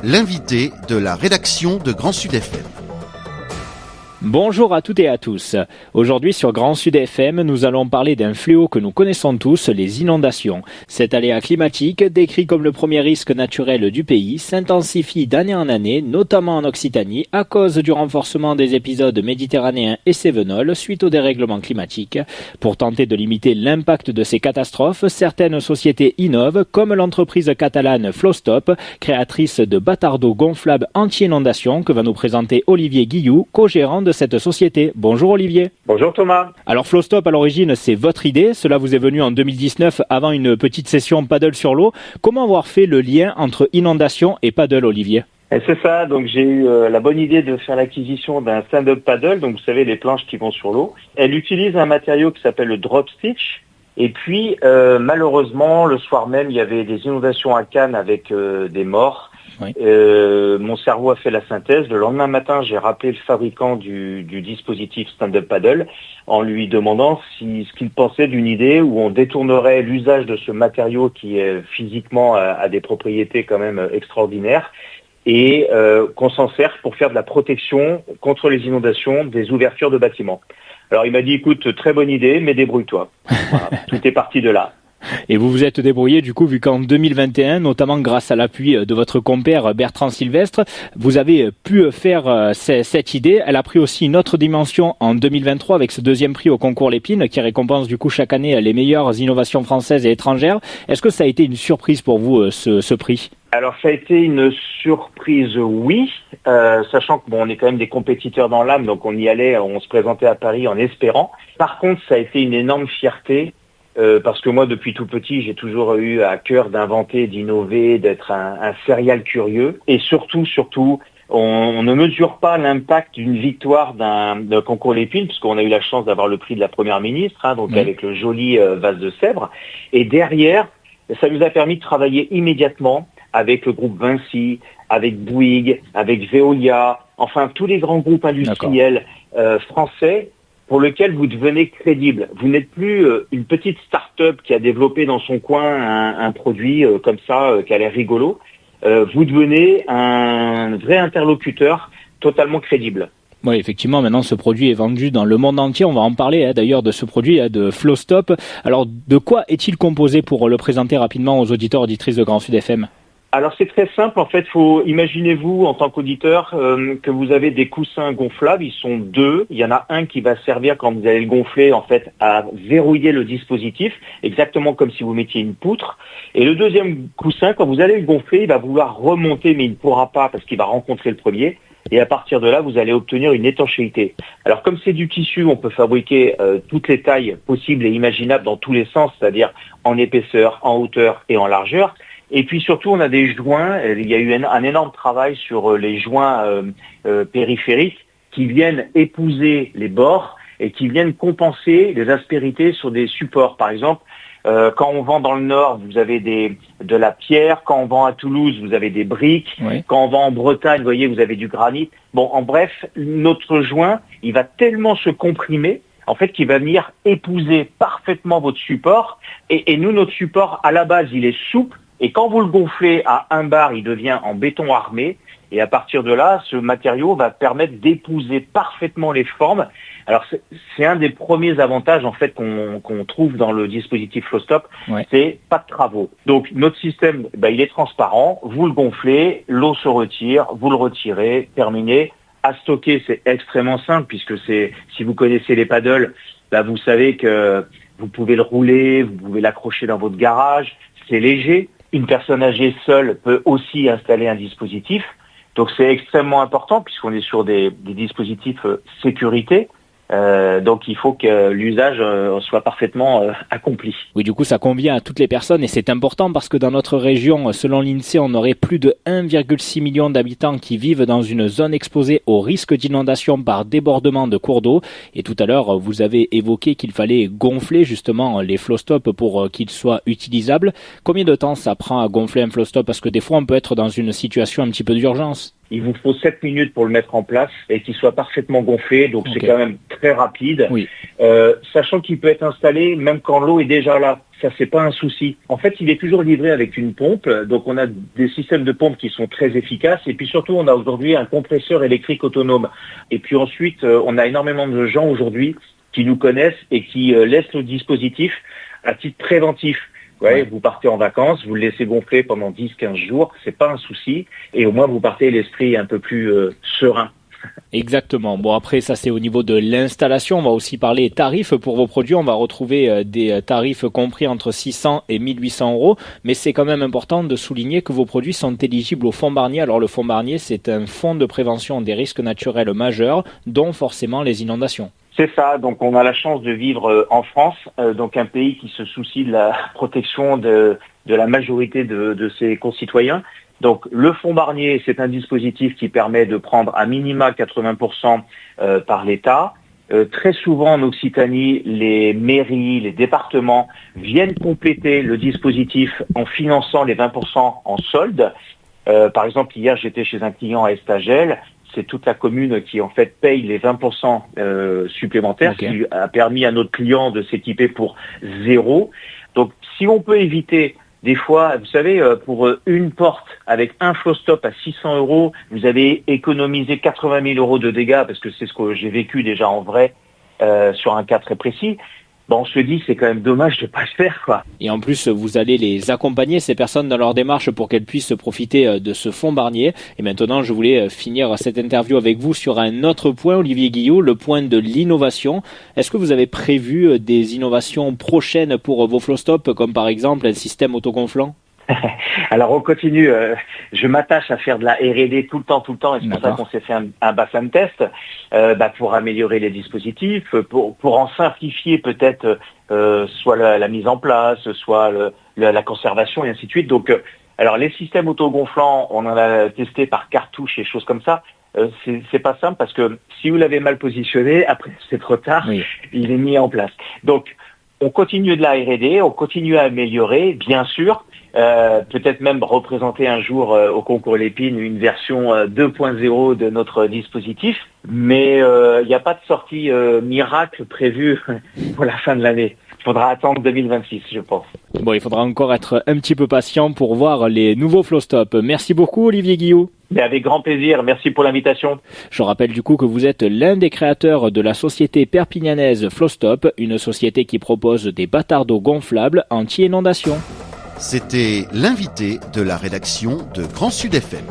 l'invité de la rédaction de Grand Sud FM. Bonjour à toutes et à tous. Aujourd'hui sur Grand Sud FM, nous allons parler d'un fléau que nous connaissons tous, les inondations. Cet aléa climatique, décrit comme le premier risque naturel du pays, s'intensifie d'année en année, notamment en Occitanie, à cause du renforcement des épisodes méditerranéens et cévenols suite au dérèglement climatique. Pour tenter de limiter l'impact de ces catastrophes, certaines sociétés innovent, comme l'entreprise catalane Flowstop, créatrice de batards d'eau gonflables anti-inondation, que va nous présenter Olivier Guillou, co-gérant de cette société. Bonjour Olivier. Bonjour Thomas. Alors Flowstop à l'origine c'est votre idée, cela vous est venu en 2019 avant une petite session paddle sur l'eau. Comment avoir fait le lien entre inondation et paddle Olivier ? C'est ça, donc j'ai eu la bonne idée de faire l'acquisition d'un stand-up paddle, donc vous savez les planches qui vont sur l'eau. Elle utilise un matériau qui s'appelle le drop stitch. Et puis malheureusement le soir même il y avait des inondations à Cannes avec des morts. Oui. Mon cerveau a fait la synthèse. Le lendemain matin, j'ai rappelé le fabricant du dispositif stand-up paddle en lui demandant ce qu'il pensait d'une idée où on détournerait l'usage de ce matériau qui est physiquement a des propriétés quand même extraordinaires et qu'on s'en sert pour faire de la protection contre les inondations des ouvertures de bâtiments. Alors il m'a dit, écoute, très bonne idée, mais débrouille-toi. Voilà, tout est parti de là. Et vous vous êtes débrouillé du coup, vu qu'en 2021, notamment grâce à l'appui de votre compère Bertrand Sylvestre, vous avez pu faire cette idée. Elle a pris aussi une autre dimension en 2023 avec ce deuxième prix au concours Lépine qui récompense du coup chaque année les meilleures innovations françaises et étrangères. Est-ce que ça a été une surprise pour vous ce prix ? Alors ça a été une surprise, oui, sachant que on est quand même des compétiteurs dans l'âme, donc on y allait, on se présentait à Paris en espérant. Par contre, ça a été une énorme fierté. Parce que moi, depuis tout petit, j'ai toujours eu à cœur d'inventer, d'innover, d'être un serial curieux. Et surtout, on ne mesure pas l'impact d'une victoire d'un concours Lépine, puisqu'on a eu la chance d'avoir le prix de la Première ministre, donc avec le joli vase de Sèvres. Et derrière, ça nous a permis de travailler immédiatement avec le groupe Vinci, avec Bouygues, avec Veolia, enfin tous les grands groupes industriels français, pour lequel vous devenez crédible. Vous n'êtes plus une petite start-up qui a développé dans son coin un produit comme ça, qui a l'air rigolo. Vous devenez un vrai interlocuteur totalement crédible. Oui, effectivement, maintenant ce produit est vendu dans le monde entier. On va en parler d'ailleurs de ce produit, de Flowstop. Alors, de quoi est-il composé pour le présenter rapidement aux auditeurs auditrices de Grand Sud FM ? Alors c'est très simple, en fait, imaginez-vous en tant qu'auditeur que vous avez des coussins gonflables, ils sont deux, il y en a un qui va servir quand vous allez le gonfler en fait à verrouiller le dispositif, exactement comme si vous mettiez une poutre, et le deuxième coussin, quand vous allez le gonfler, il va vouloir remonter mais il ne pourra pas parce qu'il va rencontrer le premier, et à partir de là, vous allez obtenir une étanchéité. Alors comme c'est du tissu, on peut fabriquer toutes les tailles possibles et imaginables dans tous les sens, c'est-à-dire en épaisseur, en hauteur et en largeur. Et puis surtout, on a des joints, il y a eu un énorme travail sur les joints périphériques qui viennent épouser les bords et qui viennent compenser les aspérités sur des supports. Par exemple, quand on vend dans le Nord, vous avez de la pierre. Quand on vend à Toulouse, vous avez des briques. Oui. Quand on vend en Bretagne, vous voyez, vous avez du granit. Bon, en bref, notre joint, il va tellement se comprimer en fait, qui va venir épouser parfaitement votre support. Et nous, notre support, à la base, il est souple. Et quand vous le gonflez à 1 bar, il devient en béton armé. Et à partir de là, ce matériau va permettre d'épouser parfaitement les formes. Alors, c'est un des premiers avantages, en fait, qu'on trouve dans le dispositif Flowstop. Ouais. C'est pas de travaux. Donc, notre système, il est transparent. Vous le gonflez, l'eau se retire, vous le retirez, terminé. À stocker, c'est extrêmement simple puisque si vous connaissez les paddles, vous savez que vous pouvez le rouler, vous pouvez l'accrocher dans votre garage. C'est léger. Une personne âgée seule peut aussi installer un dispositif. Donc c'est extrêmement important puisqu'on est sur des dispositifs sécurité. Donc il faut que l'usage soit parfaitement accompli. Oui, du coup ça convient à toutes les personnes et c'est important parce que dans notre région, selon l'INSEE, on aurait plus de 1,6 million d'habitants qui vivent dans une zone exposée au risque d'inondation par débordement de cours d'eau. Et tout à l'heure, vous avez évoqué qu'il fallait gonfler justement les Flowstop pour qu'ils soient utilisables. Combien de temps ça prend à gonfler un Flowstop? Parce que des fois on peut être dans une situation un petit peu d'urgence. Il vous faut 7 minutes pour le mettre en place et qu'il soit parfaitement gonflé, donc c'est quand même très rapide. Oui. Sachant qu'il peut être installé même quand l'eau est déjà là. ça c'est pas un souci. En fait, il est toujours livré avec une pompe, donc on a des systèmes de pompe qui sont très efficaces, et puis surtout on a aujourd'hui un compresseur électrique autonome. Et puis ensuite, on a énormément de gens aujourd'hui qui nous connaissent et qui laissent le dispositif à titre préventif. Ouais, vous partez en vacances, vous le laissez gonfler pendant 10-15 jours, c'est pas un souci, et au moins vous partez l'esprit un peu plus serein. Exactement. Bon, après, ça c'est au niveau de l'installation. On va aussi parler tarifs pour vos produits. On va retrouver des tarifs compris entre 600 et 1800 euros. Mais c'est quand même important de souligner que vos produits sont éligibles au fonds Barnier. Alors le fonds Barnier, c'est un fonds de prévention des risques naturels majeurs, dont forcément les inondations. C'est ça, donc on a la chance de vivre en France, donc un pays qui se soucie de la protection de la majorité de ses concitoyens. Donc le fonds Barnier, c'est un dispositif qui permet de prendre à minima 80% par l'État. Très souvent en Occitanie, les mairies, les départements viennent compléter le dispositif en finançant les 20% en solde. Par exemple, hier j'étais chez un client à Estagel, c'est toute la commune qui en fait paye les 20% supplémentaires, okay, qui a permis à notre client de s'équiper pour 0. Donc si on peut éviter des fois, vous savez, pour une porte avec un flow-stop à 600 euros, vous avez économisé 80 000 euros de dégâts, parce que c'est ce que j'ai vécu déjà en vrai sur un cas très précis. Bon, on se dit, c'est quand même dommage de pas le faire, quoi. Et en plus, vous allez les accompagner, ces personnes, dans leur démarche pour qu'elles puissent profiter de ce fonds Barnier. Et maintenant, je voulais finir cette interview avec vous sur un autre point, Olivier Guillot, le point de l'innovation. Est-ce que vous avez prévu des innovations prochaines pour vos flow-stop, comme par exemple un système autogonflant ? Alors on continue, je m'attache à faire de la R&D tout le temps, et c'est pour ça qu'on s'est fait un bassin de test pour améliorer les dispositifs, pour en simplifier peut-être soit la mise en place, soit la conservation et ainsi de suite. Donc alors les systèmes autogonflants, on en a testé par cartouche et choses comme ça. C'est pas simple parce que si vous l'avez mal positionné, après c'est trop tard, oui, il est mis en place. Donc on continue de la R&D, on continue à améliorer, bien sûr. Peut-être même représenter un jour au concours Lépine une version 2.0 de notre dispositif, mais il n'y a pas de sortie miracle prévue pour la fin de l'année. Il faudra attendre 2026, je pense. Bon, il faudra encore être un petit peu patient pour voir les nouveaux flow-stop. Merci beaucoup, Olivier Guillot. Mais avec grand plaisir, merci pour l'invitation. Je rappelle du coup que vous êtes l'un des créateurs de la société perpignanaise Flow-Stop, une société qui propose des bâtards d'eau gonflables anti-inondation. C'était l'invité de la rédaction de Grand Sud FM.